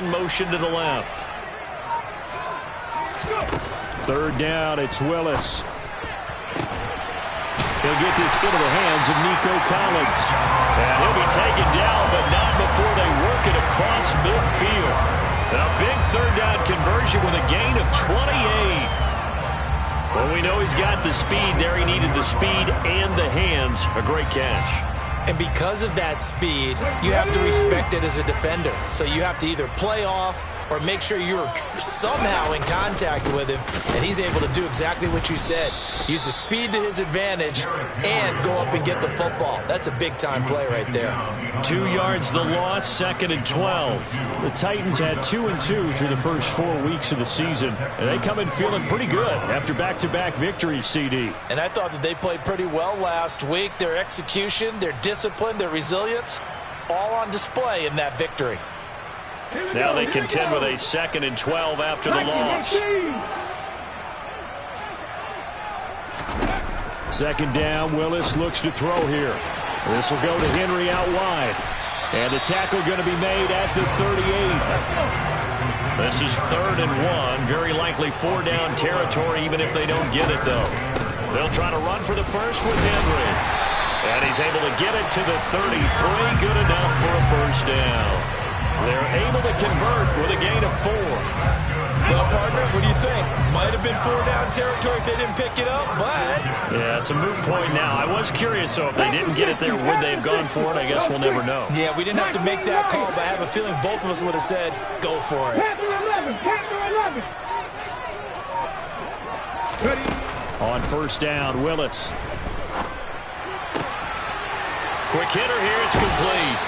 in motion to the left. Third down, it's Willis. He'll get this into the hands of Nico Collins. And he'll be taken down, but not before they work it across midfield. And a big third down conversion with a gain of 28. Well, we know he's got the speed there. He needed the speed and the hands. A great catch. And because of that speed, you have to respect it as a defender. So you have to either play off or make sure you're somehow in contact with him. And he's able to do exactly what you said. Use the speed to his advantage and go up and get the football. That's a big-time play right there. 2 yards the loss, 2nd and 12. The Titans had 2-2 through the first 4 weeks of the season. And they come in feeling pretty good after back-to-back victories, CD. And I thought that they played pretty well last week. Their execution, their discipline, their resilience, all on display in that victory. Now they contend with a 2nd and 12 after the loss. 2nd down, Willis looks to throw here. This will go to Henry out wide. And the tackle going to be made at the 38. This is 3rd and 1. Very likely 4-down territory, even if they don't get it, though. They'll try to run for the first with Henry. And he's able to get it to the 33. Good enough for a first down. They're able to convert with a gain of 4. Well, partner, what do you think? Might have been 4-down territory if they didn't pick it up, but... Yeah, it's a moot point now. I was curious, so if they didn't get it there, would they have gone for it? I guess we'll never know. Yeah, we didn't have to make that call, but I have a feeling both of us would have said, go for it. On first down, Willis. Quick hitter here, it's complete.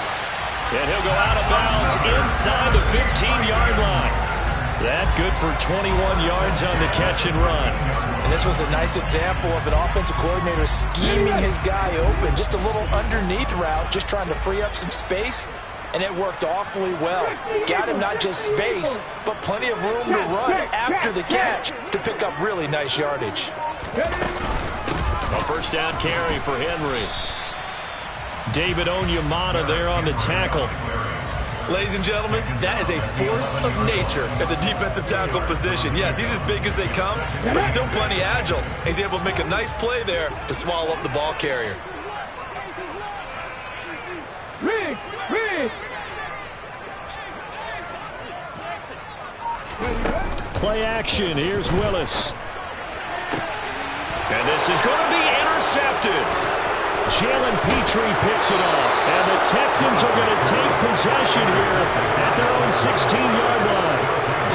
And he'll go out of bounds inside the 15-yard line. That good for 21 yards on the catch and run. And this was a nice example of an offensive coordinator scheming his guy open. Just a little underneath route, just trying to free up some space. And it worked awfully well. Got him not just space, but plenty of room to run after the catch to pick up really nice yardage. A first down carry for Henry. David Onyemata there on the tackle. Ladies and gentlemen, that is a force of nature at the defensive tackle position. Yes, he's as big as they come, but still plenty agile. He's able to make a nice play there to swallow up the ball carrier. Play action. Here's Willis. And this is going to be intercepted. Jalen Petrie picks it off, and the Texans are going to take possession here at their own 16-yard line.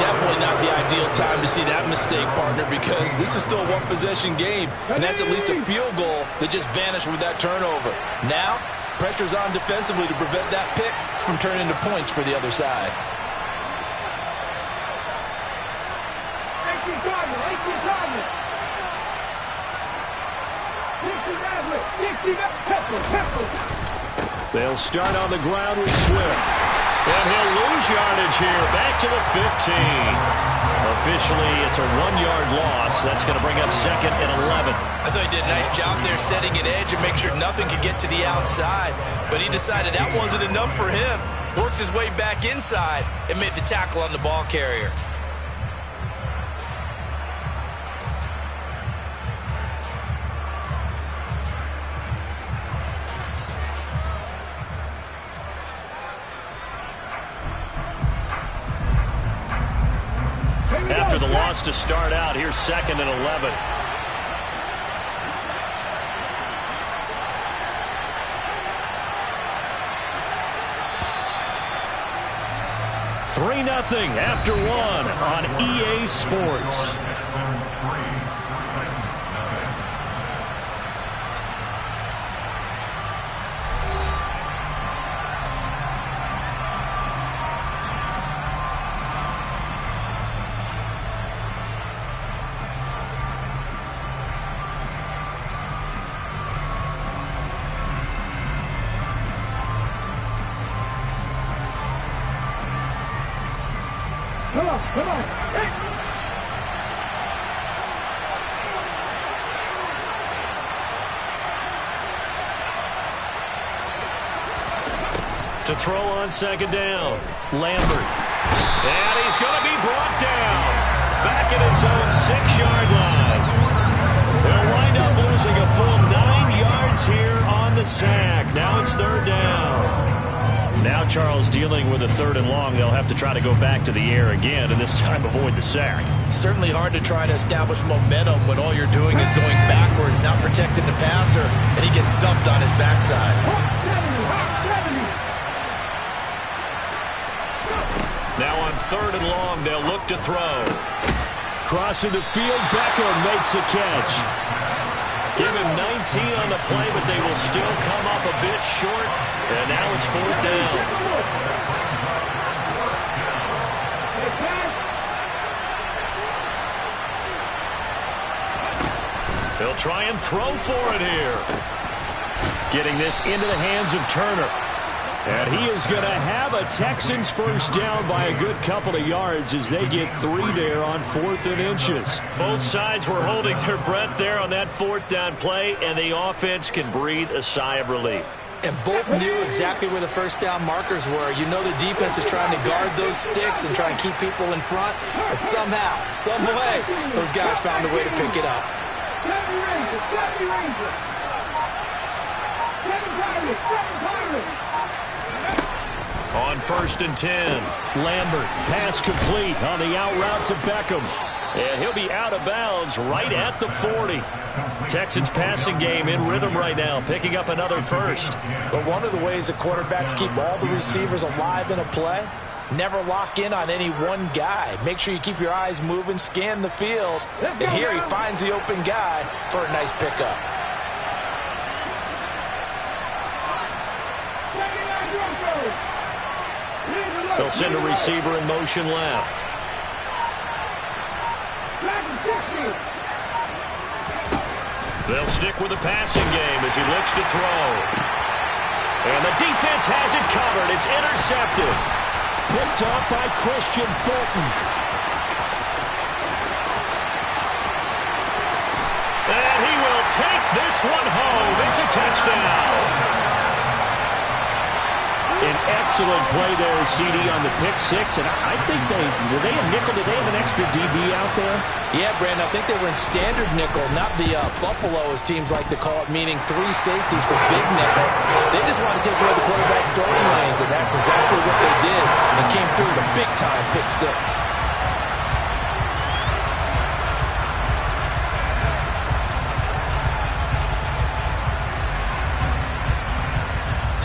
Definitely not the ideal time to see that mistake, partner, because this is still a one-possession game, and that's at least a field goal that just vanished with that turnover. Now, pressure's on defensively to prevent that pick from turning into points for the other side. They'll start on the ground with Swift. And he'll lose yardage here. Back to the 15. Officially, it's a 1-yard loss. That's going to bring up 2nd and 11. I thought he did a nice job there setting an edge and make sure nothing could get to the outside. But he decided that wasn't enough for him. Worked his way back inside and made the tackle on the ball carrier. After the loss to start out, here's 2nd and 11. Three 0 after 1 on EA Sports. Come on. Hey. To throw on 2nd down, Lambert. sack. Now it's third down. Now Charles dealing with a 3rd and long. They'll have to try to go back to the air again, and this time avoid the sack. Certainly hard to try to establish momentum when all you're doing is going backwards, not protecting the passer, and he gets dumped on his backside. Now on 3rd and long, they'll look to throw. Crossing the field, Beckham makes a catch. Give him 19 on the play, but they will still come up a bit short. And now it's 4th down. They'll try and throw for it here. Getting this into the hands of Turner. And he is going to have a Texans first down by a good couple of yards as they get 3 there on 4th and inches. Both sides were holding their breath there on that 4th down play, and the offense can breathe a sigh of relief. And both knew exactly where the first down markers were. You know the defense is trying to guard those sticks and try and keep people in front, but somehow, some way, those guys found a way to pick it up. On 1st and 10, Lambert, pass complete on the out route to Beckham. And he'll be out of bounds right at the 40. Texans passing game in rhythm right now, picking up another first. But one of the ways the quarterbacks keep all the receivers alive in a play, never lock in on any one guy. Make sure you keep your eyes moving, scan the field. And here he finds the open guy for a nice pickup. They'll send a receiver in motion left. They'll stick with the passing game as he looks to throw. And the defense has it covered. It's intercepted. Picked up by Christian Fulton. And he will take this one home. It's a touchdown. An excellent play there, CD, on the pick six. And I think were they a nickel? Did they have an extra DB out there? Yeah, Brandon, I think they were in standard nickel, not the Buffalo, as teams like to call it, meaning 3 safeties for big nickel. They just want to take away the quarterback's throwing lanes, and that's exactly what they did. And came through the big-time pick six.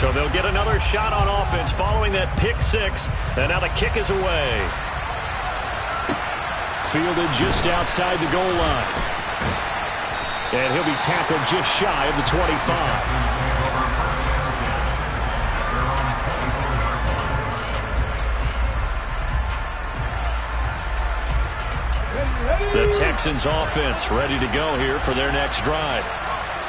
So they'll get another shot on offense following that pick six. And now the kick is away. Fielded just outside the goal line. And he'll be tackled just shy of the 25. The Texans offense ready to go here for their next drive.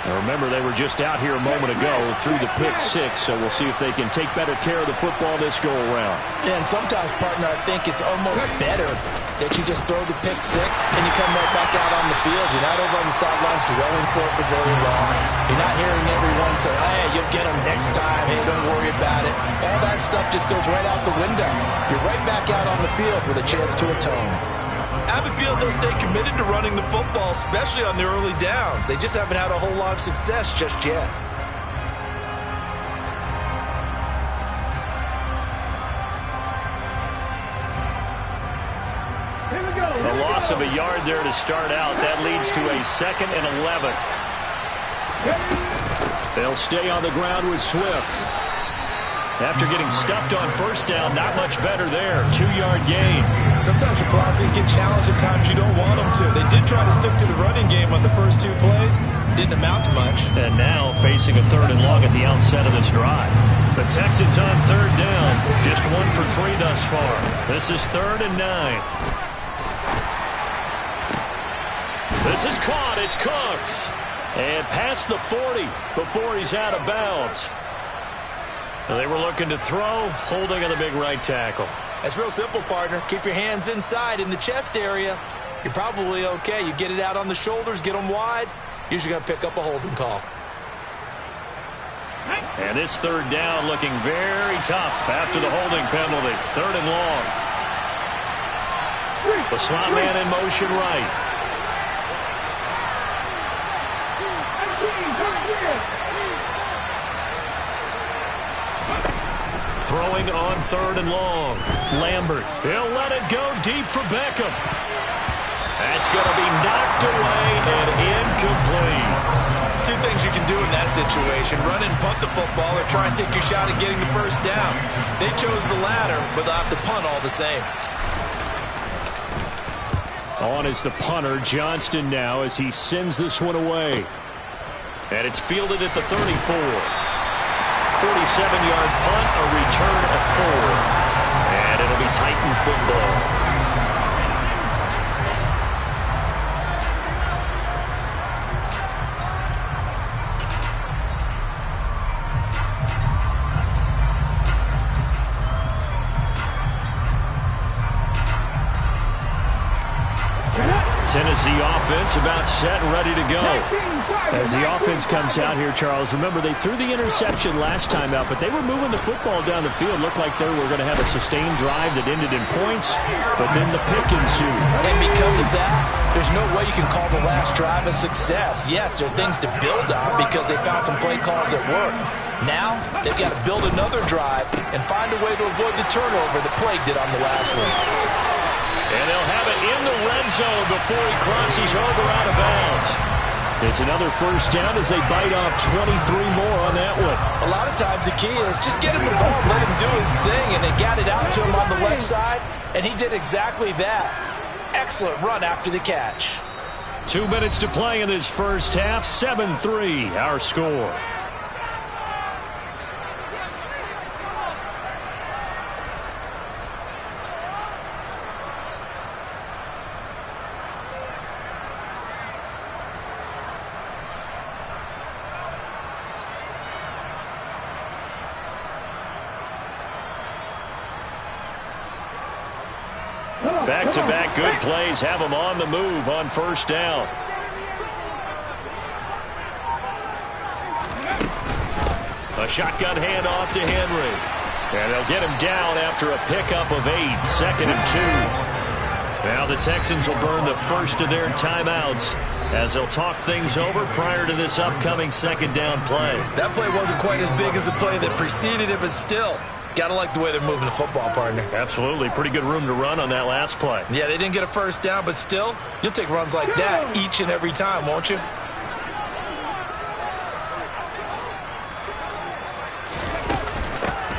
Now remember, they were just out here a moment ago through the pick six, so we'll see if they can take better care of the football this go-around. Yeah, and sometimes, partner, I think it's almost better that you just throw the pick six and you come right back out on the field. You're not over on the sidelines dwelling for it for very long. You're not hearing everyone say, hey, you'll get them next time. Hey, don't worry about it. All that stuff just goes right out the window. You're right back out on the field with a chance to atone. I have a feeling they'll stay committed to running the football, especially on the early downs. They just haven't had a whole lot of success just yet. A loss of a yard there to start out. That leads to a 2nd and 11. They'll stay on the ground with Swift. After getting stuffed on first down, not much better there. 2-yard gain. Sometimes your philosophies get challenged at times you don't want them to. They did try to stick to the running game on the first 2 plays. Didn't amount to much. And now facing a 3rd and long at the outset of this drive. The Texans on 3rd down. Just 1 for 3 thus far. This is 3rd and 9. This is caught. It's Cooks. And past the 40 before he's out of bounds. They were looking to throw, holding on the big right tackle. That's real simple, partner. Keep your hands inside in the chest area. You're probably okay. You get it out on the shoulders, get them wide. Usually going to pick up a holding call. And this 3rd down looking very tough after the holding penalty. 3rd and long. The slot man in motion right. Throwing on 3rd and long. Lambert. He'll let it go deep for Beckham. That's going to be knocked away and incomplete. Two things you can do in that situation: run and punt the football, or try and take your shot at getting the first down. They chose the latter, but they'll have to punt all the same. On is the punter, Johnston, now as he sends this one away. And it's fielded at the 34. 47-yard punt, a return of 4. And it'll be Titan football. Tennessee offense about set and ready to go. As the offense comes out here, Charles, remember they threw the interception last time out, but they were moving the football down the field. Looked like they were going to have a sustained drive that ended in points, but then the pick ensued. And because of that, there's no way you can call the last drive a success. Yes, there are things to build on because they found some play calls that work. Now, they've got to build another drive and find a way to avoid the turnover that plagued it on the last one. And they'll have it in the red zone before he crosses over out of bounds. It's another first down as they bite off 23 more on that one. A lot of times the key is just get him the ball, let him do his thing, and they got it out to him on the left side, and he did exactly that. Excellent run after the catch. 2 minutes to play in this first half. 7-3 our score. Back-to-back good plays have them on the move on first down. A shotgun handoff to Henry. And they'll get him down after a pickup of 8, 2nd and 2. Now the Texans will burn the first of their timeouts as they'll talk things over prior to this upcoming second down play. That play wasn't quite as big as the play that preceded it, but still, gotta like the way they're moving the football, partner. Absolutely. Pretty good room to run on that last play. Yeah, they didn't get a first down, but still, you'll take runs like that each and every time, won't you?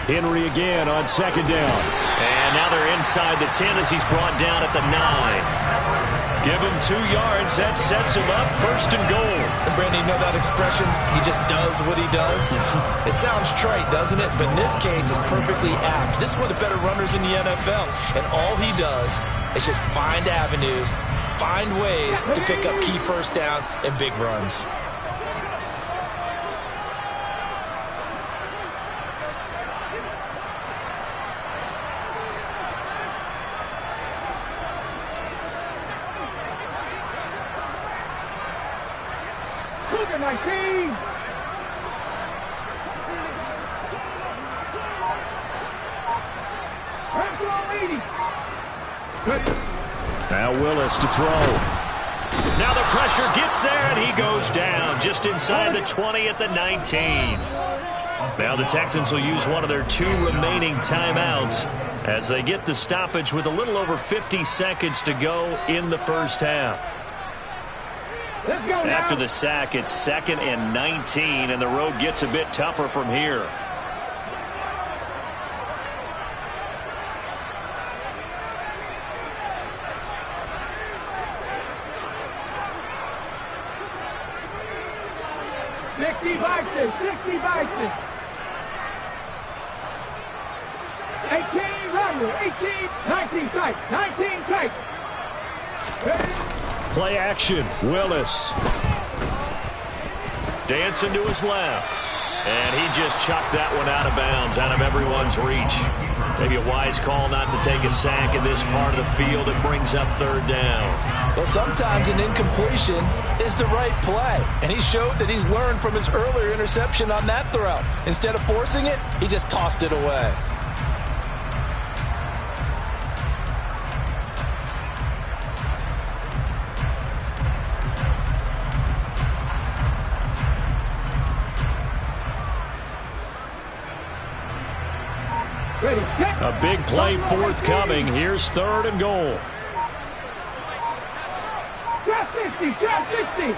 Henry again on second down. And now they're inside the 10 as he's brought down at the 9. Give him 2 yards. That sets him up 1st and goal. And Brandon, you know that expression? He just does what he does. It sounds trite, doesn't it? But in this case, it's perfectly apt. This is one of the better runners in the NFL. And all he does is just find avenues, find ways to pick up key first downs and big runs. Now Willis to throw. Now the pressure gets there, and he goes down just inside the 20 at the 19. Now the Texans will use one of their 2 remaining timeouts as they get the stoppage with a little over 50 seconds to go in the first half. After the sack, it's 2nd and 19, and the road gets a bit tougher from here. Sixty Bison. 18 runner, 18, 19 tight, 19 tight. Play action, Willis. Dancing to his left. And he just chucked that one out of bounds, out of everyone's reach. Maybe a wise call not to take a sack in this part of the field. It brings up 3rd down. Well, sometimes an incompletion is the right play. And he showed that he's learned from his earlier interception on that throw. Instead of forcing it, he just tossed it away. A big play forthcoming. Here's 3rd and goal. Drop 60, drop 60.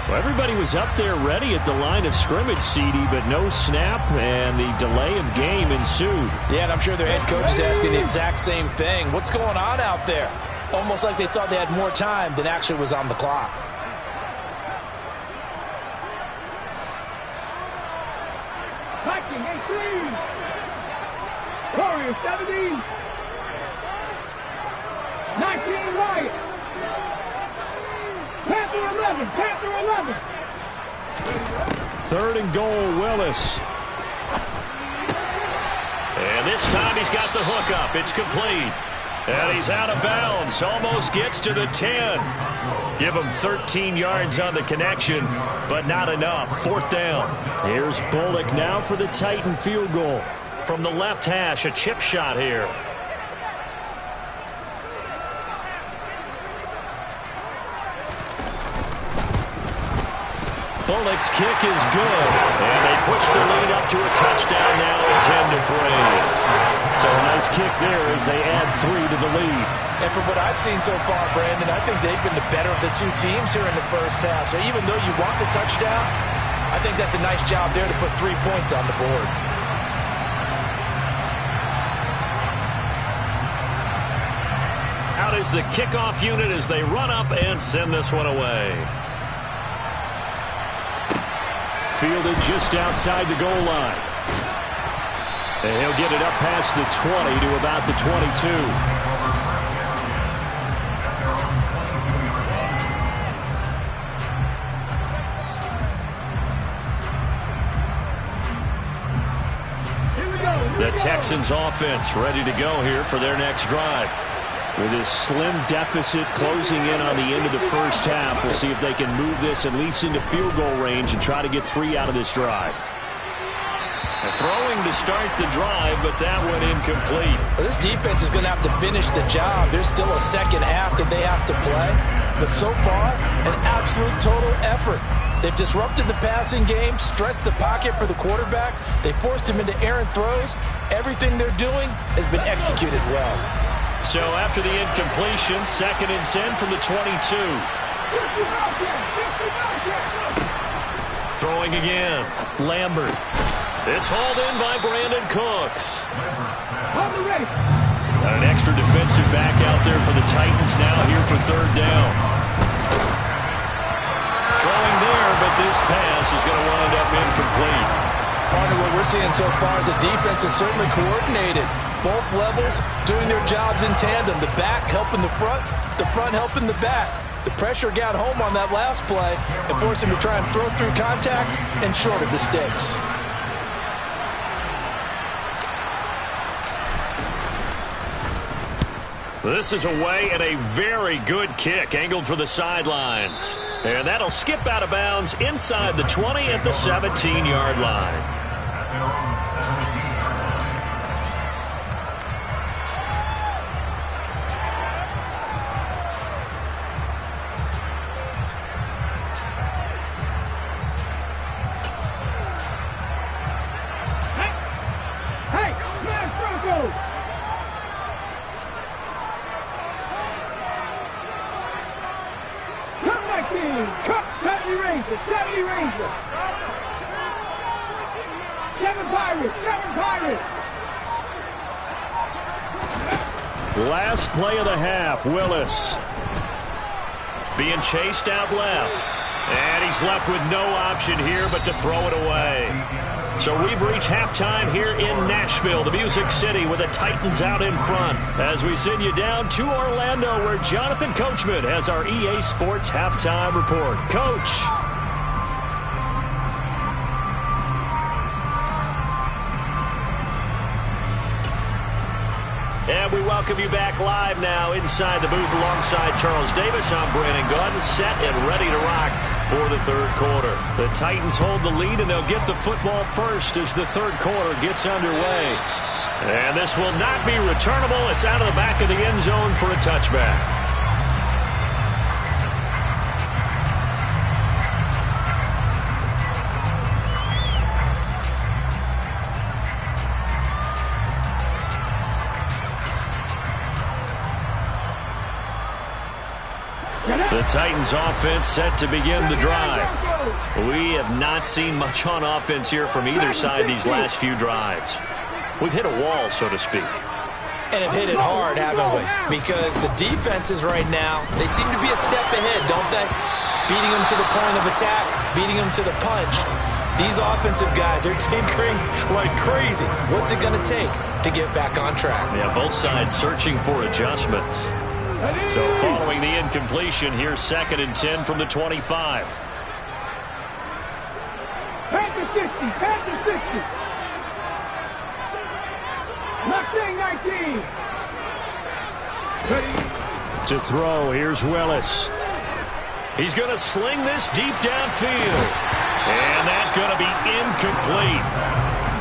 Well, everybody was up there ready at the line of scrimmage, CD, but no snap, and the delay of game ensued. Yeah, and I'm sure their head coach is asking the exact same thing. What's going on out there? Almost like they thought they had more time than actually was on the clock. Viking 18. Warriors 70. 19 Wyatt. Panther 11. Panther 11. 3rd and goal, Willis. And this time he's got the hook up. It's complete. And he's out of bounds. Almost gets to the 10. Give him 13 yards on the connection, but not enough. 4th down. Here's Bullock now for the Titan field goal. From the left hash, a chip shot here. Bullock's kick is good. And they push the lead up to a touchdown now at 10-3. So a nice kick there as they add 3 to the lead. And from what I've seen so far, Brandon, I think they've been the better of the two teams here in the first half. So even though you want the touchdown, I think that's a nice job there to put 3 points on the board. Out is the kickoff unit as they run up and send this one away. Fielded just outside the goal line. And he'll get it up past the 20 to about the 22. The Texans offense ready to go here for their next drive. With this slim deficit closing in on the end of the first half, we'll see if they can move this at least into field goal range and try to get 3 out of this drive. Throwing to start the drive, but that went incomplete. Well, this defense is going to have to finish the job. There's still a second half that they have to play. But so far, an absolute total effort. They've disrupted the passing game, stressed the pocket for the quarterback. They forced him into errant throws. Everything they're doing has been executed well. So after the incompletion, 2nd and 10 from the 22. Throwing again. Lambert. It's hauled in by Brandon Cooks. An extra defensive back out there for the Titans now here for 3rd down. Throwing there, but this pass is going to wind up incomplete. Partner, what we're seeing so far is the defense is certainly coordinated. Both levels doing their jobs in tandem. The back helping the front helping the back. The pressure got home on that last play and forced him to try and throw through contact and short of the sticks. This is away and a very good kick angled for the sidelines. And that'll skip out of bounds inside the 20 at the 17-yard line. Last play of the half, Willis. Being chased out left. And he's left with no option here but to throw it away. So we've reached halftime here in Nashville, the Music City, with the Titans out in front. As we send you down to Orlando, where Jonathan Coachman has our EA Sports halftime report. Coach. And we welcome you back live now inside the booth alongside Charles Davis. I'm Brandon Gordon, set and ready to rock for the 3rd quarter. The Titans hold the lead, and they'll get the football first as the 3rd quarter gets underway. And this will not be returnable. It's out of the back of the end zone for a touchback. The Titans offense set to begin the drive. We have not seen much on offense here from either side these last few drives. We've hit a wall, so to speak. And have hit it hard, haven't we? Because the defenses right now, they seem to be a step ahead, don't they? Beating them to the point of attack, beating them to the punch. These offensive guys are tinkering like crazy. What's it going to take to get back on track? Yeah, both sides searching for adjustments. So following the incompletion, here's 2nd and 10 from the 25. Panther 60, Panther 60. Mustang 19. To throw, here's Willis. He's going to sling this deep downfield. And that's going to be incomplete.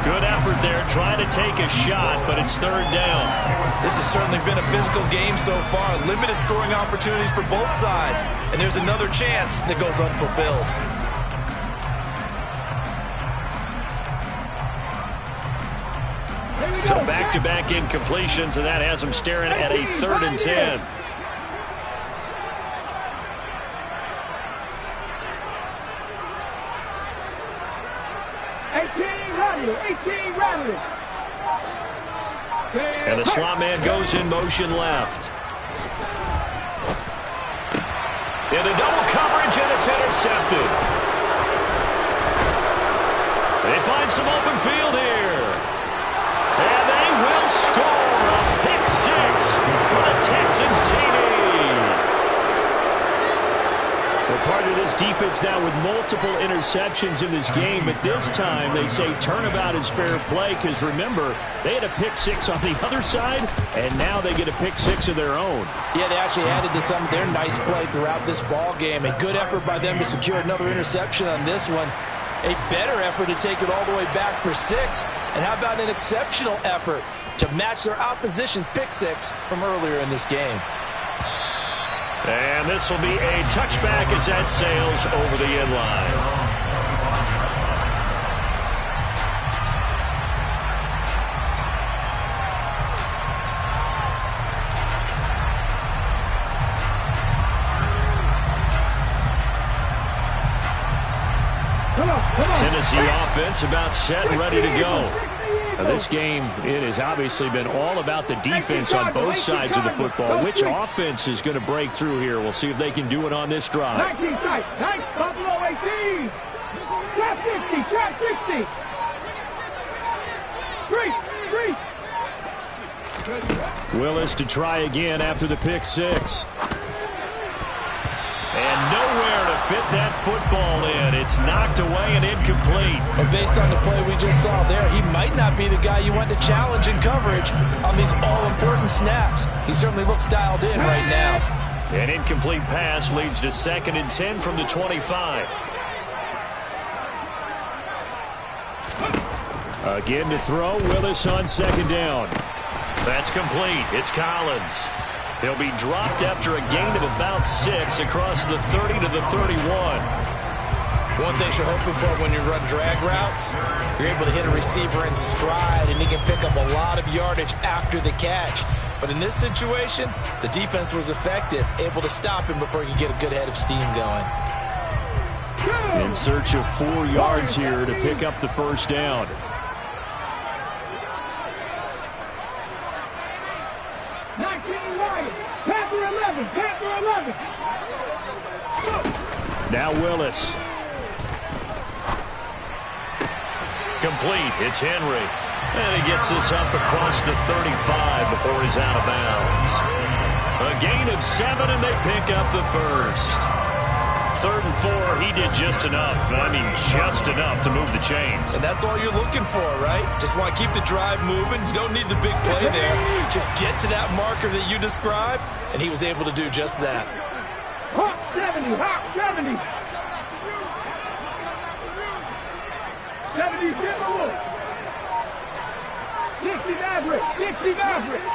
Good effort there trying to take a shot, but it's 3rd down. This has certainly been a physical game so far. Limited scoring opportunities for both sides. And there's another chance that goes unfulfilled. So back-to-back incompletions, and that has them staring at a 3rd and 10. And the slot man goes in motion left. Into double coverage, and it's intercepted. They find some open field here. And they will score a pick 6 for the Texans TD. Well, part of this defense now with multiple interceptions in this game, but this time they say turnabout is fair play because, remember, they had a pick 6 on the other side, and now they get a pick 6 of their own. Yeah, they actually added to some of their nice play throughout this ball game. A good effort by them to secure another interception on this one. A better effort to take it all the way back for 6. And how about an exceptional effort to match their opposition's pick 6 from earlier in this game. And this will be a touchback as that sails over the end line. Tennessee offense about set and ready to go. Now this game, it has obviously been all about the defense on both sides of the football. Which offense is going to break through here? We'll see if they can do it on this drive. 19 strike, nice, Buffalo 18. Trap 60, trap 60. Three. Willis to try again after the pick 6. And nowhere to fit that football in. It's knocked away and incomplete. But based on the play we just saw there, he might not be the guy you want to challenge in coverage on these all-important snaps. He certainly looks dialed in right now. An incomplete pass leads to 2nd and 10 from the 25. Again to throw. Willis on 2nd down. That's complete. It's Collins. He'll be dropped after a gain of about 6 across the 30 to the 31. One thing you're hoping for when you run drag routes, you're able to hit a receiver in stride, and he can pick up a lot of yardage after the catch. But in this situation, the defense was effective, able to stop him before he could get a good head of steam going. In search of 4 yards here to pick up the 1st down. Panther 11. Now Willis. Complete. It's Henry. And he gets this up across the 35 before he's out of bounds. A gain of 7, and they pick up the 1st. 3rd and 4, he did just enough. I mean, just enough to move the chains. And that's all you're looking for, right? Just want to keep the drive moving. You don't need the big play there. Just get to that marker that you described, and he was able to do just that. Hawk 70, Hawk 70. 70 Timberwolves. 60 Maverick.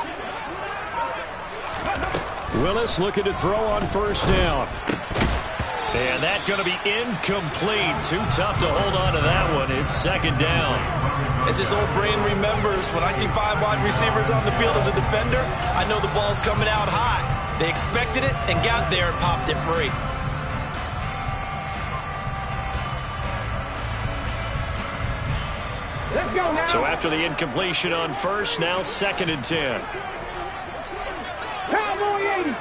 Willis looking to throw on 1st down. And that's going to be incomplete. Too tough to hold on to that one. It's 2nd down. As his old brain remembers, when I see 5 wide receivers on the field as a defender, I know the ball's coming out high. They expected it and got there and popped it free. Let's go now. So after the incompletion on first, now 2nd and 10. Cowboy 80.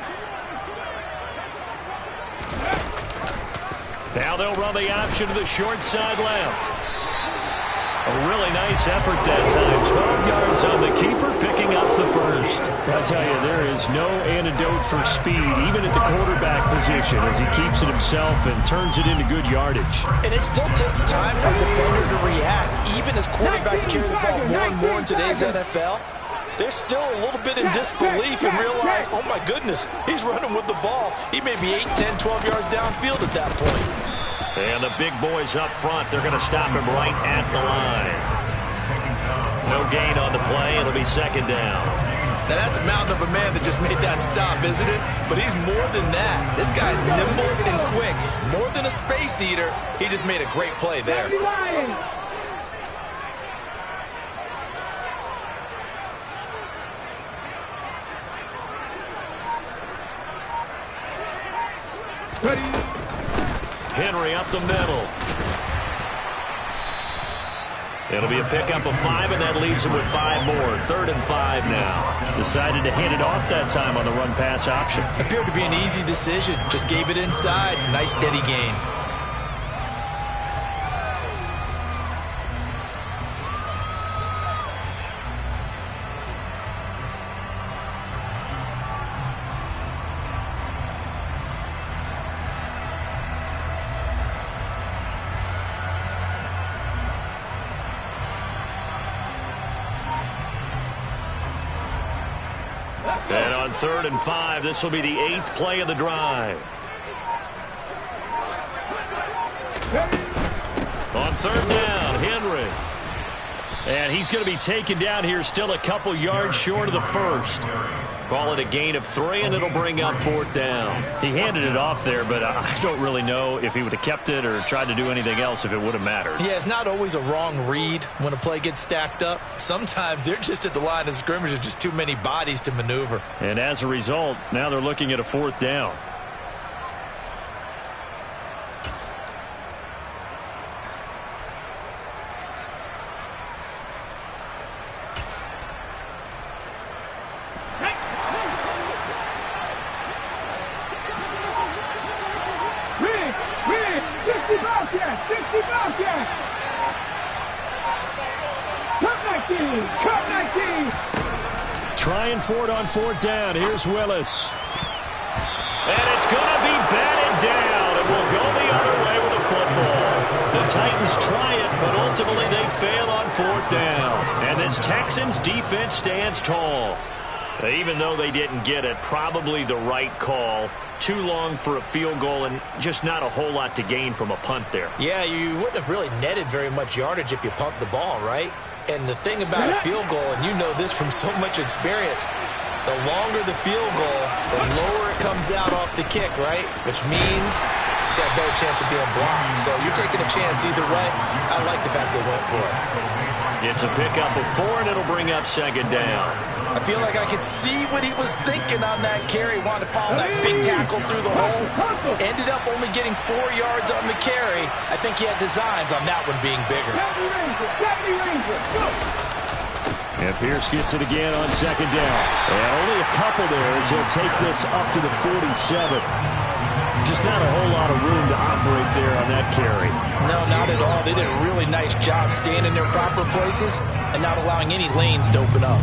Now they'll run the option to the short side left. A really nice effort that time. 12 yards on the keeper, picking up the first. I tell you, there is no antidote for speed, even at the quarterback position, as he keeps it himself and turns it into good yardage. And it still takes time for a defender to react. Even as quarterbacks carry the ball more and more in today's NFL, they're still a little bit in disbelief and realize, oh my goodness, he's running with the ball. He may be 8, 10, 12 yards downfield at that point. And the big boys up front, they're going to stop him right at the line. No gain on the play. It'll be 2nd down. Now that's a mountain of a man that just made that stop, isn't it? But he's more than that. This guy's nimble and quick. More than a space eater. He just made a great play there. Henry up the middle. It'll be a pickup of 5, and that leaves him with 5 more. 3rd and 5 now. Decided to hand it off that time on the run-pass option. Appeared to be an easy decision. Just gave it inside. Nice steady gain. And on 3rd and 5, this will be the 8th play of the drive. On 3rd down, Henry. And he's going to be taken down here, still a couple yards short of the first. Call it a gain of 3, and it'll bring up 4th down. He handed it off there, but I don't really know if he would have kept it or tried to do anything else if it would have mattered. Yeah, it's not always a wrong read when a play gets stacked up. Sometimes they're just at the line of scrimmage with just too many bodies to maneuver. And as a result, now they're looking at a 4th down. Trying for it on 4th down. Here's Willis. And it's going to be batted down. And will go the other way with the football. The Titans try it, but ultimately they fail on 4th down. And this Texans defense stands tall. Even though they didn't get it, probably the right call. Too long for a field goal and just not a whole lot to gain from a punt there. Yeah, you wouldn't have really netted very much yardage if you pumped the ball, right? And the thing about a field goal, and you know this from so much experience, the longer the field goal, the lower it comes out off the kick, right? Which means it's got a better chance of being blocked. So you're taking a chance either way. I like the fact they went for it. It's a pickup of 4, and it'll bring up 2nd down. I feel like I could see what he was thinking on that carry. Wanted to follow that big tackle through the hole. Ended up only getting 4 yards on the carry. I think he had designs on that one being bigger. And Pierce gets it again on 2nd down. And only a couple there as he'll take this up to the 47. Just not a whole lot of room to operate there on that carry. No, not at all. They did a really nice job staying in their proper places and not allowing any lanes to open up.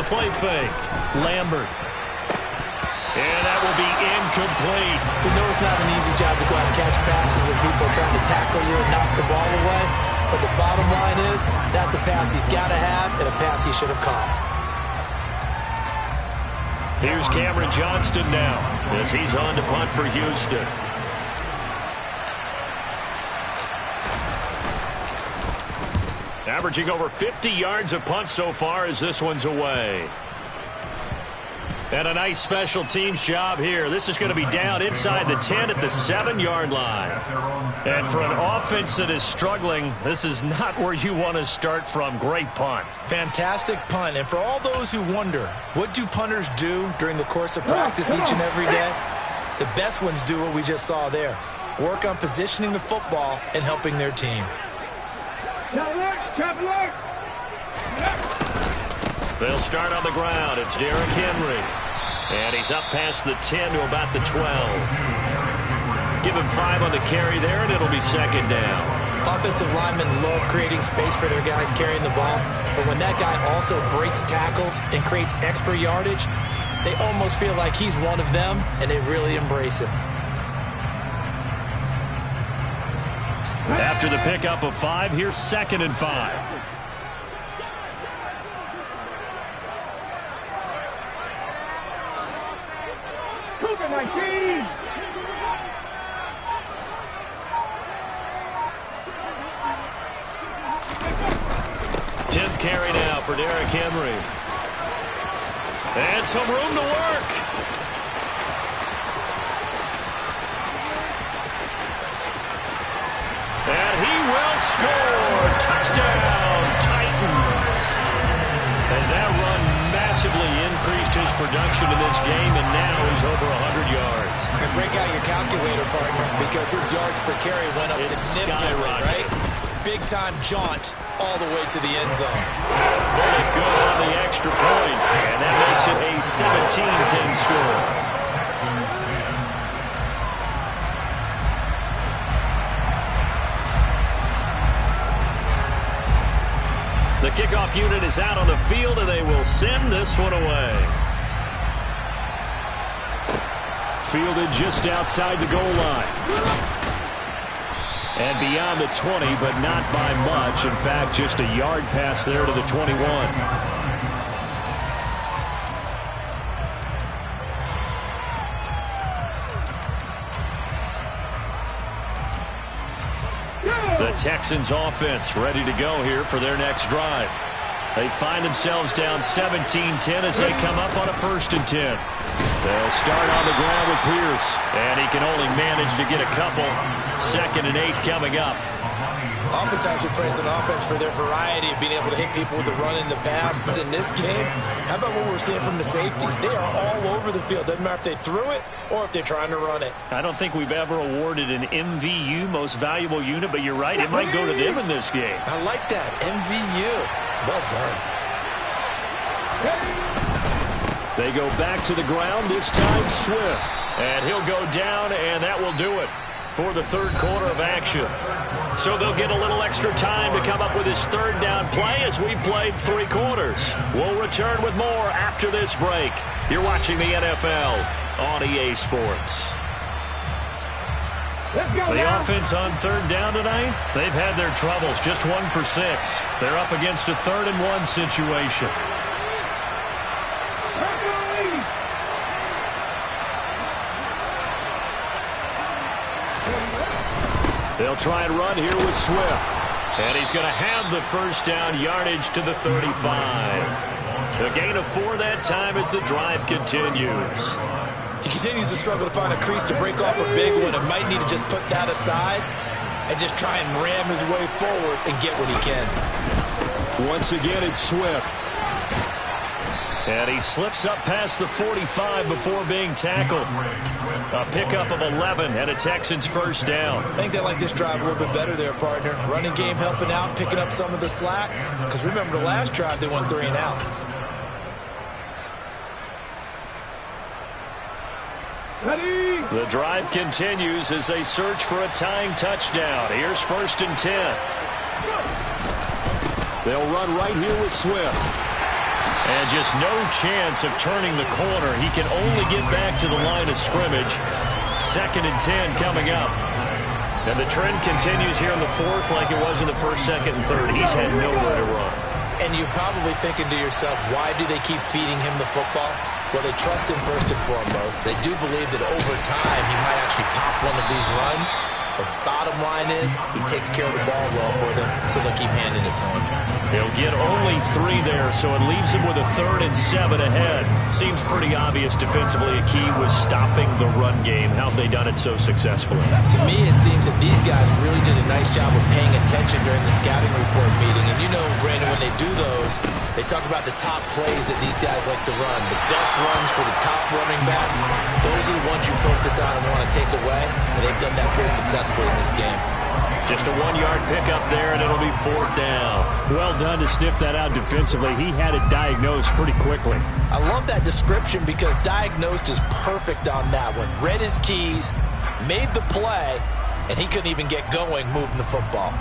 Play fake. Lambert. And that will be incomplete. We know it's not an easy job to go out and catch passes when people are trying to tackle you and knock the ball away. But the bottom line is, that's a pass he's got to have and a pass he should have caught. Here's Cameron Johnston now as he's on to punt for Houston. averaging over 50 yards a punt so far as this one's away. And a nice special teams job here. This is going to be down inside the 10 at the 7-yard line. And for an offense that is struggling, this is not where you want to start from. Great punt. Fantastic punt. And for all those who wonder, what do punters do during the course of practice each and every day? The best ones do what we just saw there. Work on positioning the football and helping their team. They'll start on the ground. It's Derrick Henry. And he's up past the 10 to about the 12. Give him 5 on the carry there, and it'll be second down. Offensive linemen love creating space for their guys carrying the ball. But when that guy also breaks tackles and creates extra yardage, they almost feel like he's one of them, and they really embrace him. After the pickup of 5, here's 2nd and 5. Carry now for Derrick Henry. And some room to work. And he will score. Touchdown, Titans. And that run massively increased his production in this game, and now he's over 100 yards. And break out your calculator, partner, because his yards per carry went up significantly, right? Big-time jaunt all the way to the end zone. Really good on the extra point, and that makes it a 17-10 score. The kickoff unit is out on the field, and they will send this one away. Fielded just outside the goal line. And beyond the 20, but not by much. In fact, just a yard pass there to the 21. The Texans offense ready to go here for their next drive. They find themselves down 17-10 as they come up on a 1st and 10. They'll start on the ground with Pierce, and he can only manage to get a couple. 2nd and 8 coming up. Oftentimes we praise an offense for their variety of being able to hit people with the run in the pass, but in this game, how about what we're seeing from the safeties? They are all over the field. Doesn't matter if they threw it or if they're trying to run it. I don't think we've ever awarded an MVU, most valuable unit, but you're right, it might go to them in this game. I like that, MVU. Well done. They go back to the ground, this time Swift. And he'll go down, and that will do it for the 3rd quarter of action. So they'll get a little extra time to come up with his 3rd down play as we've played 3 quarters. We'll return with more after this break. You're watching the NFL on EA Sports. The offense on 3rd down tonight, they've had their troubles, just 1 for 6. They're up against a 3rd and 1 situation. They'll try and run here with Swift. And he's going to have the 1st down, yardage to the 35. A gain of 4 that time as the drive continues. He continues to struggle to find a crease to break off a big one and might need to just put that aside and just try and ram his way forward and get what he can. Once again, it's Swift. And he slips up past the 45 before being tackled. A pickup of 11 and a Texans 1st down. I think they like this drive a little bit better there, partner. Running game helping out, picking up some of the slack. Because remember the last drive, they went 3 and out. Ready? The drive continues as they search for a tying touchdown. Here's 1st and 10. They'll run right here with Swift. And just no chance of turning the corner. He can only get back to the line of scrimmage. 2nd and 10 coming up. And the trend continues here in the 4th like it was in the 1st, 2nd, and 3rd. He's had nowhere to run. And you're probably thinking to yourself, why do they keep feeding him the football? Well, they trust him first and foremost. They do believe that over time he might actually pop one of these runs. The bottom line is he takes care of the ball well for them, so they'll keep handing it to him. He'll get only 3 there, so it leaves him with a 3rd and 7 ahead. Seems pretty obvious defensively a key was stopping the run game. How have they done it so successfully? To me, it seems that these guys really did a nice job of paying attention during the scouting report meeting. And you know, Brandon, when they do those, they talk about the top plays that these guys like to run. The best runs for the top running back, those are the ones you focus on and want to take away. And they've done that pretty successfully in this game. Just a 1-yard pickup there, and it'll be 4th down. Well done to sniff that out defensively. He had it diagnosed pretty quickly. I love that description because diagnosed is perfect on that one. Read his keys, made the play, and he couldn't even get going moving the football.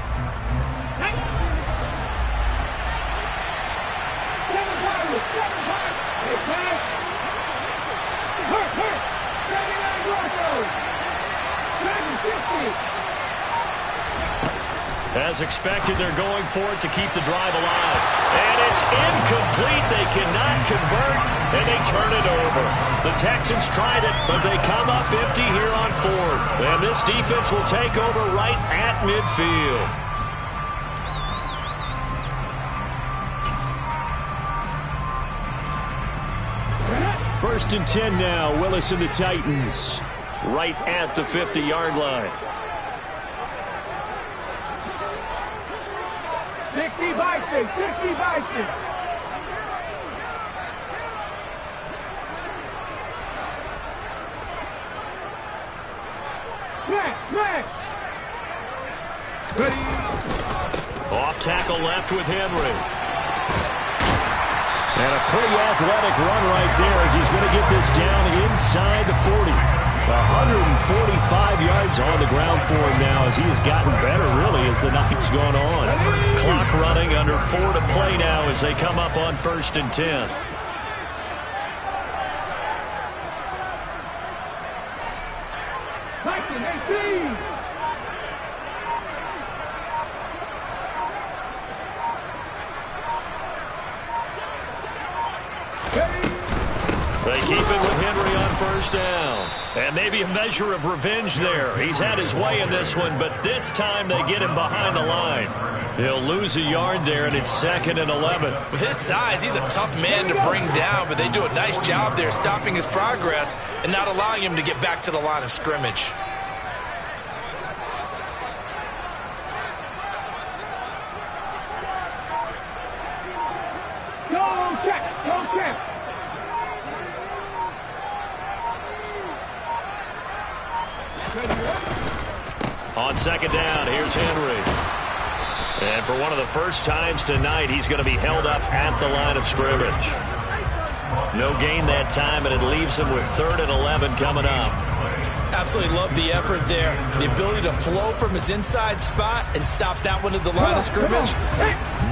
As expected, they're going for it to keep the drive alive. And it's incomplete. They cannot convert, and they turn it over. The Texans tried it, but they come up empty here on 4th. And this defense will take over right at midfield. First and 10 now. Willis and the Titans right at the 50-yard line. 60 Bison, 60 Bison. Back. Ready. Off tackle left with Henry. And a pretty athletic run right there as he's going to get this down inside the 40. 145 yards on the ground for him now as he has gotten better, really, as the night's gone on. Clock running, under 4 to play now as they come up on 1st and 10. They keep it with Henry on 1st down. And maybe a measure of revenge there. He's had his way in this one, but this time they get him behind the line. He'll lose a yard there, and it's 2nd and 11. With his size, he's a tough man to bring down, but they do a nice job there stopping his progress and not allowing him to get back to the line of scrimmage. Go check. On 2nd down, here's Henry. And for one of the first times tonight, he's going to be held up at the line of scrimmage. No gain that time, and it leaves him with 3rd and 11 coming up. Absolutely love the effort there. The ability to flow from his inside spot and stop that one at the line of scrimmage.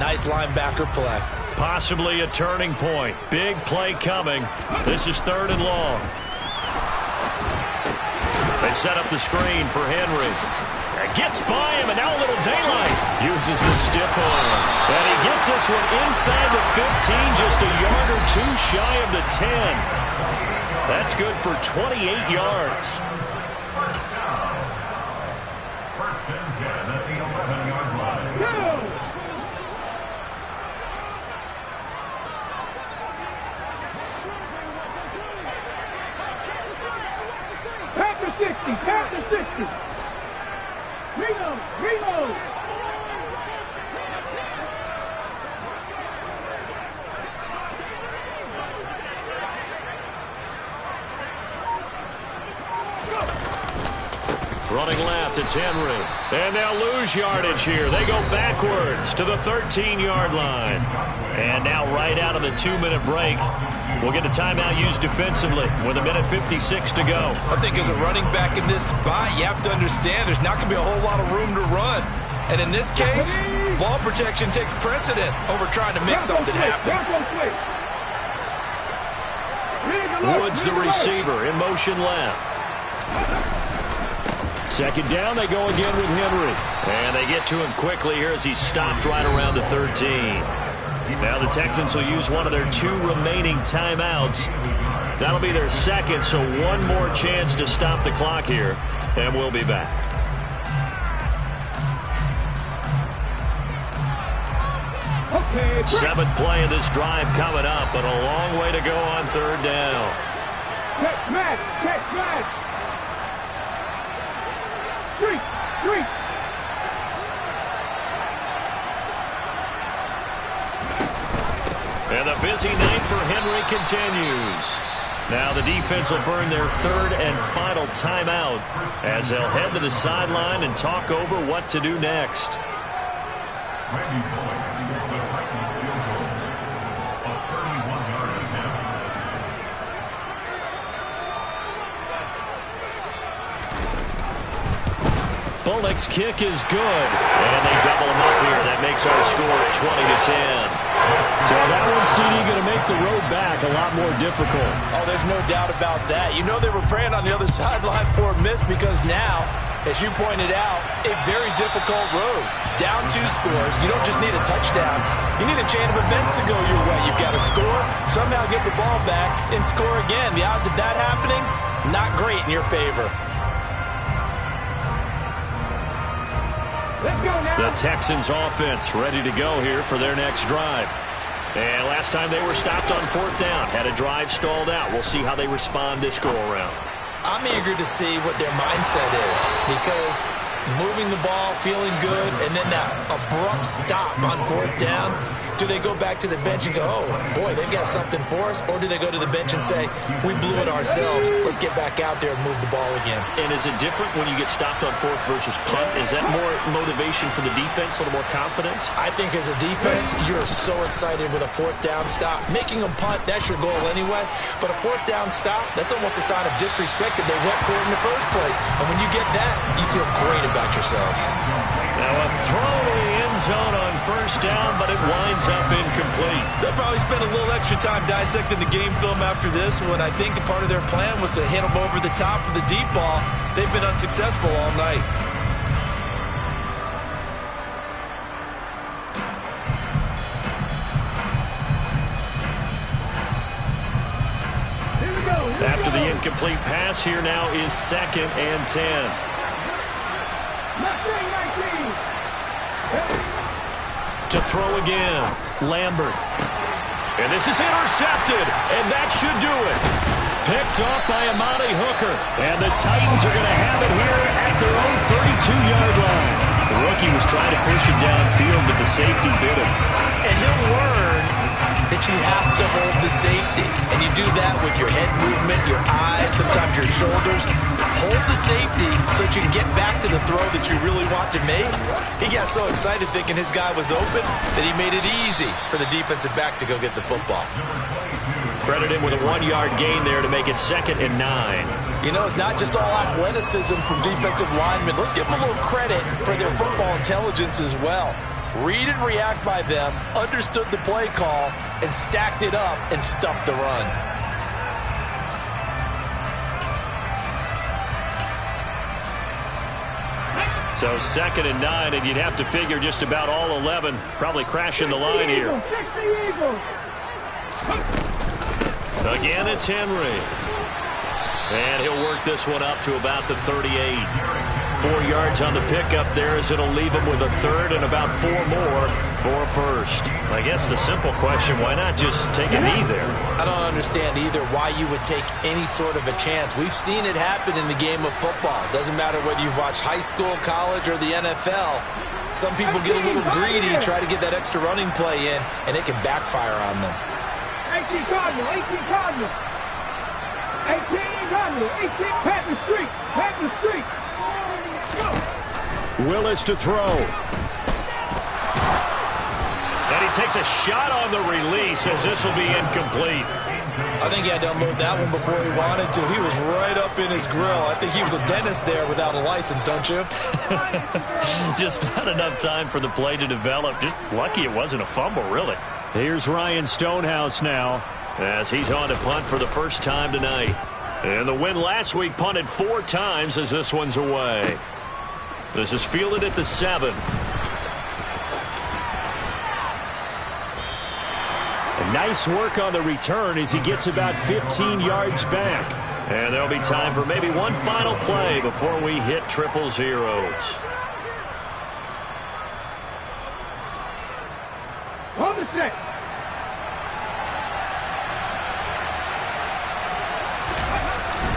Nice linebacker play. Possibly a turning point. Big play coming. This is 3rd and long. They set up the screen for Henry. Gets by him, and now a little daylight. Uses the stiff arm. And he gets this one inside the 15, just a yard or 2 shy of the 10. That's good for 28 yards. First and 10 at the 11-yard line. Panther 60. Reno. Running left, it's Henry. And they'll lose yardage here. They go backwards to the 13-yard line. And now right out of the 2-minute break, we'll get a timeout used defensively with 1:56 to go. I think as a running back in this spot, you have to understand there's not going to be a whole lot of room to run. And in this case, ball protection takes precedent over trying to make something happen. Woods, the receiver, in motion left. 2nd down, they go again with Henry. And they get to him quickly here as he's stopped right around the 13. Now the Texans will use one of their 2 remaining timeouts. That'll be their 2nd, so one more chance to stop the clock here. And we'll be back. Okay, Seventh play of this drive coming up, but a long way to go on third down. catch match, catch match. Street, street. And the busy night for Henry continues. Now the defense will burn their third and final timeout as they'll head to the sideline and talk over what to do next. Reggie Bullock, the Titans field goal, a 31-yard attempt. Bullock's kick is good, and they double him up here. That makes our score 20-10. So that one, CD, going to make the road back a lot more difficult. Oh, there's no doubt about that. You know they were praying on the other sideline for a miss because now, as you pointed out, a very difficult road. Down 2 scores. You don't just need a touchdown. You need a chain of events to go your way. You've got to score, somehow get the ball back, and score again. The odds of that happening, not great in your favor. Let's go now. The Texans offense ready to go here for their next drive. And last time they were stopped on fourth down, had a drive stalled out. We'll see how they respond this go-around. I'm eager to see what their mindset is because moving the ball, feeling good, and then that abrupt stop on fourth down, do they go back to the bench and go, oh, boy, they've got something for us? Or do they go to the bench and say, we blew it ourselves, let's get back out there and move the ball again? And is it different when you get stopped on fourth versus punt? Is that more motivation for the defense, a little more confidence? I think as a defense, you're so excited with a fourth down stop. Making them punt, that's your goal anyway. But a fourth down stop, that's almost a sign of disrespect that they went for it in the first place. And when you get that, you feel great about yourselves. Now a throw to the end zone on first down, but it winds up incomplete. They'll probably spend a little extra time dissecting the game film after this when I think the part of their plan was to hit them over the top for the deep ball. They've been unsuccessful all night. After the incomplete pass, here now is 2nd and 10. To throw again, Lambert. And this is intercepted, and that should do it. Picked off by Amani Hooker, and the Titans are going to have it here at their own 32-yard line. The rookie was trying to push him downfield, but the safety bit him. And he'll learn that you have to hold the safety. And you do that with your head movement, your eyes, sometimes your shoulders. Hold the safety so that you can get back to the throw that you really want to make. He got so excited thinking his guy was open that he made it easy for the defensive back to go get the football. Credit him with a 1-yard gain there to make it 2nd and 9. You know, it's not just all athleticism from defensive linemen. Let's give them a little credit for their football intelligence as well. Read and react by them, understood the play call, and stacked it up and stuffed the run. So 2nd and 9, and you'd have to figure just about all 11 probably crashing the line here. Again, it's Henry. And he'll work this one up to about the 38. 4 yards on the pickup there as it'll leave him with a third and about 4 more for a first. I guess the simple question, why not just take a knee there? I don't understand either why you would take any sort of a chance. We've seen it happen in the game of football. It doesn't matter whether you've watched high school, college, or the NFL. Some people get a little greedy, try to get that extra running play in, and it can backfire on them. 18 Cardinal, 18 Cardinal. 18 Cardinal, 18 Patton Street, Patton Street. Willis to throw. And he takes a shot on the release as this will be incomplete. I think he had to unload that one before he wanted to. He was right up in his grill. I think he was a dentist there without a license, don't you? Just not enough time for the play to develop. Just lucky it wasn't a fumble, really. Here's Ryan Stonehouse now as he's on to punt for the first time tonight. And the win last week punted 4 times as this one's away. This is fielded at the 7. And nice work on the return as he gets about 15 yards back. And there'll be time for maybe one final play before we hit triple zeros.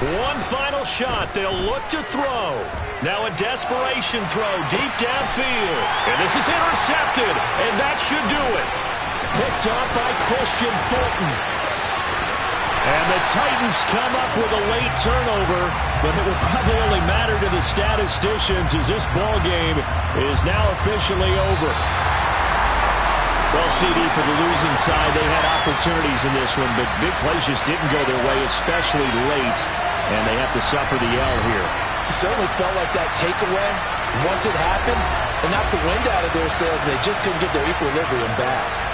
One final shot. They'll look to throw. Now a desperation throw deep downfield. And this is intercepted, and that should do it. Picked up by Christian Fulton. And the Titans come up with a late turnover, but it will probably only matter to the statisticians as this ball game is now officially over. Well, CD, for the losing side, they had opportunities in this one, but big plays just didn't go their way, especially late, and they have to suffer the L here. It certainly felt like that takeaway, once it happened, it knocked the wind out of their sails, and they just couldn't get their equilibrium back.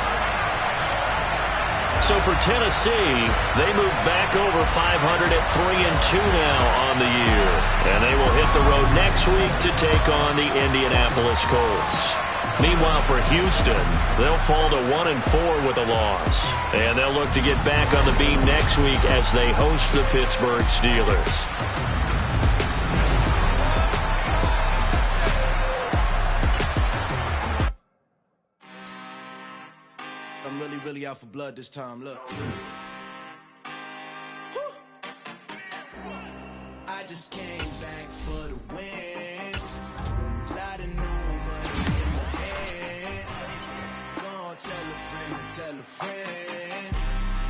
So for Tennessee, they move back over 500 at 3-2 now on the year. And they will hit the road next week to take on the Indianapolis Colts. Meanwhile, for Houston, they'll fall to 1-4 with a loss. And they'll look to get back on the beam next week as they host the Pittsburgh Steelers. Really out for blood this time, look. I just came back for the win. Lot of new money in my hand. Gonna tell a friend.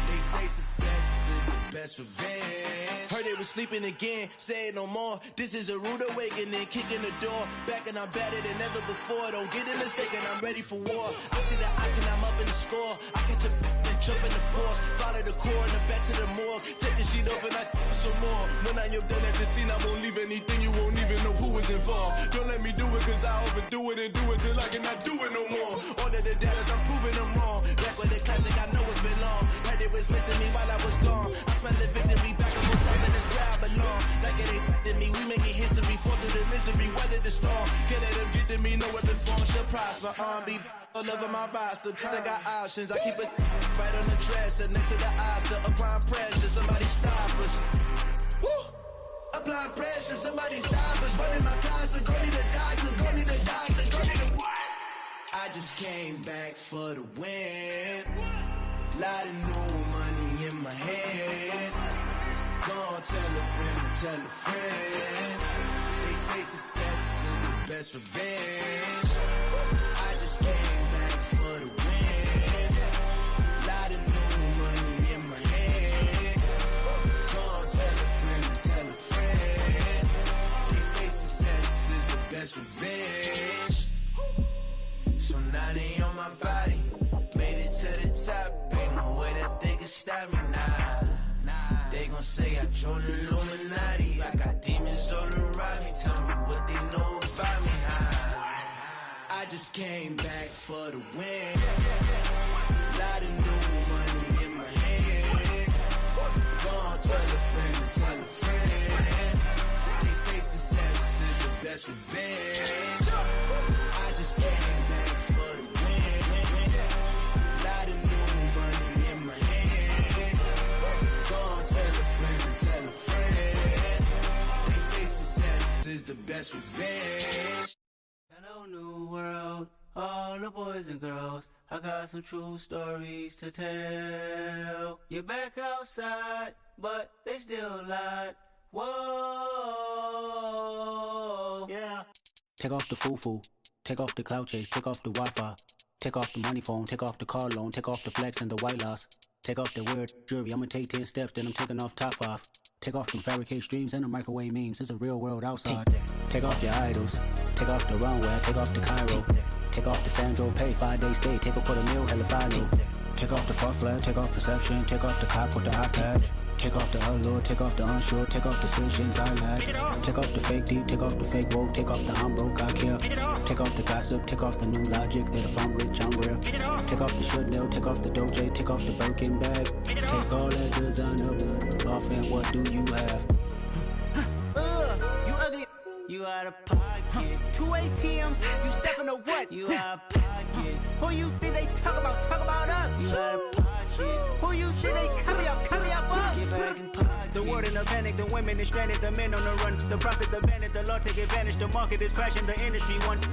They say success is the best revenge. Heard they was sleeping again, say it no more. This is a rude awakening, kicking the door. Back and I'm better than ever before. Don't get it mistaken, I'm ready for war. I see the option, I'm up in the score. I catch a and jump in the Porsche. Follow the core and the back to the morgue. Take the sheet off and I some more. When I am done at the scene, I won't leave anything. You won't even know who was involved. Don't let me do it cause I overdo it and do it till I cannot do it no more. All of the data, I'm proving them wrong. Back with the classic, I know it's been long. Heard it was missing me while I was gone. I smell the victory back up on time and it's where I belong. Like it ain't to me, we making history. Fall through the misery, weather the storm. Can't let them get to me, no weapon form should prosper. Be all over my roster. I got options, I keep it right on the dresser. Next to the Oscar, applying pressure. Somebody stop us. Woo! Applying pressure, somebody stop us. Running my closet, go need a doctor, go need a doctor, go need a what? I just came back for the win. Lot of new money in my hand. Gonna tell a friend. They say success is the best revenge. I just came back for the win. Lot of new money in my hand. Gonna tell a friend. They say success is the best revenge. So now they on my body. Made it to the top, ain't no way that they can stop me now. They gon' say I joined the Illuminati. I got demons all around me. Tell me what they know about me. I just came back for the win. Lot of new money in my hand. Gonna tell a friend. They say success is the best revenge. I just came back for the win. Lot of new money in my hand. Gonna tell a friend. They say success is the best revenge. Hello, new world, all the boys and girls. I got some true stories to tell. You're back outside, but they still lied. Whoa, yeah. Take off the foo-foo, take off the cloud chase, take off the Wi-Fi, take off the money phone, take off the car loan, take off the flex and the white loss, take off the weird jewelry. I'ma take 10 steps, then I'm taking off top 5. Take off them fabricated streams and the microwave memes. It's a real world outside. Take off your idols, take off the runway, take off the Cairo, take off the Sandro Pay, 5-day stay, take a $250,000, hella follow. Take off the false flag, take off perception, take off the cop with the eye patch. Take off the allure, take off the unsure, take off decisions I lack. Take off the fake deep, take off the fake woke, take off the I'm broke, I care. Take off the gossip, take off the new logic that if I'm rich, I'm real. Take off the should know, take off the Doja, take off the Birkin bag. Take all that designer off and what do you have? You ugly. You out of pocket. 2 ATMs, you stepping to what? You out of pocket. Who you think they talk about? Talk about us. You out of pocket. Who you think they copy out for us? Get back in pocket. The world in a panic, the women is stranded, the men on the run. The profits abandoned, the law take advantage, the market is crashing, the industry wants.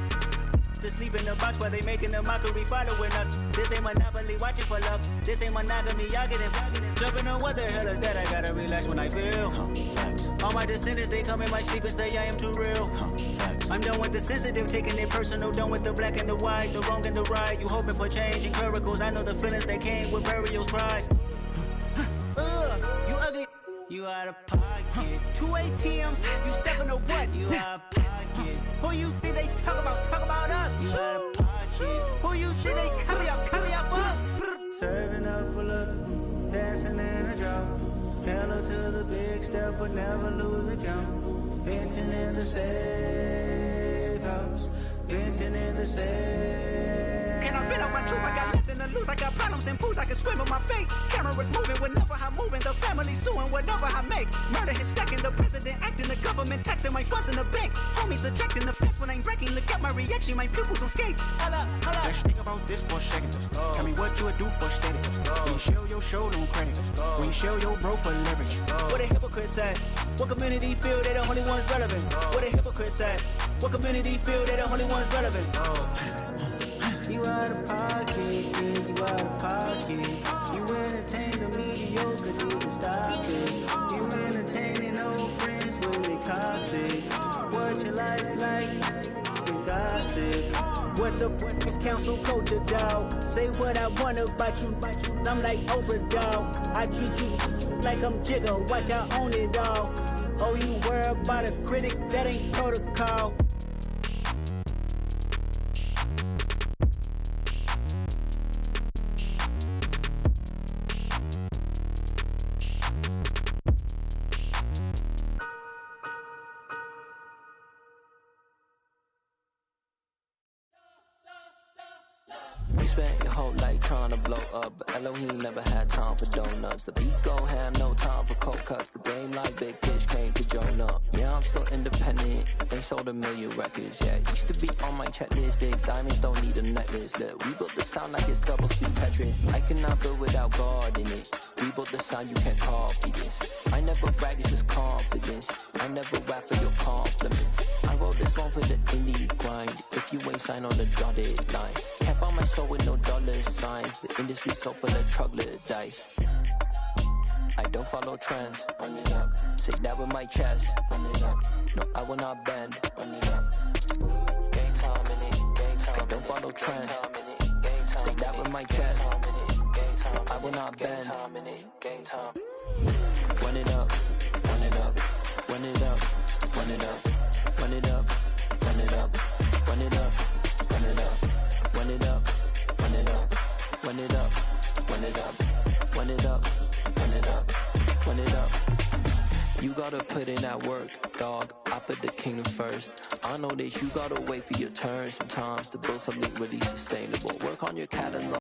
To sleep in the box while they making a mockery following us. This ain't Monopoly, watching for love. This ain't monogamy, y'all get it. Jumping on what the hell is that? I gotta relax when I feel. All my descendants, they come in my sleep and say I am too real. I'm done with the sensitive, taking it personal. Done with the black and the white, the wrong and the right. You hoping for change and miracles. I know the feelings that came with burials, cries. You ugly. You out of pocket. 2 ATMs, you stepping to what? You out of pocket. Who you think they talk about us? You out of pocket. Who you think they carry out for us? Serving up a look, dancing in a drop. Hello to the big step, but never lose a count. Venting in the safe house. Venting in the safe. Can I vent out my truth? I got nothing to lose. I got problems and pools. I can swim with my fate. Cameras moving whenever I'm moving. The family suing whatever I make. Murder is stacking. The president acting. The government taxing my funds in the bank. Homies ejecting the fence when I'm breaking. Look at my reaction. My pupils on skates. Hold up. Let's think about this for a second. Tell me what you would do for steady. When you show your show, no credit. When you show your bro for leverage. What a hypocrite said. What community feel they the only ones relevant? What a hypocrite said. What community feel they the only ones relevant? You out of pocket, yeah, you out of pocket. You entertain the mediocre, need to stop it. You entertaining old friends when they toxic. What your life like? You gossip. What the is council culture, dog? Say what I want about you. I'm like Oprah, dog. I treat you like I'm Jigga. Watch I own it, dog. Oh, you worry about a critic? That ain't protocol. Spent your whole life trying to blow up, but Elohim never had time for donuts. The beat go ham, no time for cold cuts. The game like Big Fish came to join up. Yeah, I'm still independent. They sold 1 million records. Yeah, used to be on my checklist. Big diamonds don't need a necklace. Look, we built the sound like it's double speed Tetris. I cannot build without God in it. We built the sound, you can't copy this. I never brag, it's just confidence. I never rap for your compliments. I wrote this one for the indie grind. If you ain't signed on the dotted line, can't buy my soul with no dollar signs. The industry so full of troglodytes. I don't follow trends. Run it up. Say that with my chest. Run it up. No, I will not bend. Run it up. Gang time in it. Gang time. I don't follow trends. Say that with my chest. No, I will not bend. Gang time. Run it up. Run it up. Run it up. Run it up. Run it up. Run it up. Run it up. Run it up. Run it up. Run it up. Run it up. Run it up. Run it up. Run it up. Run it up. You gotta put in that work, dog. I put the kingdom first. I know that you gotta wait for your turn sometimes to build something really sustainable. Work on your catalog.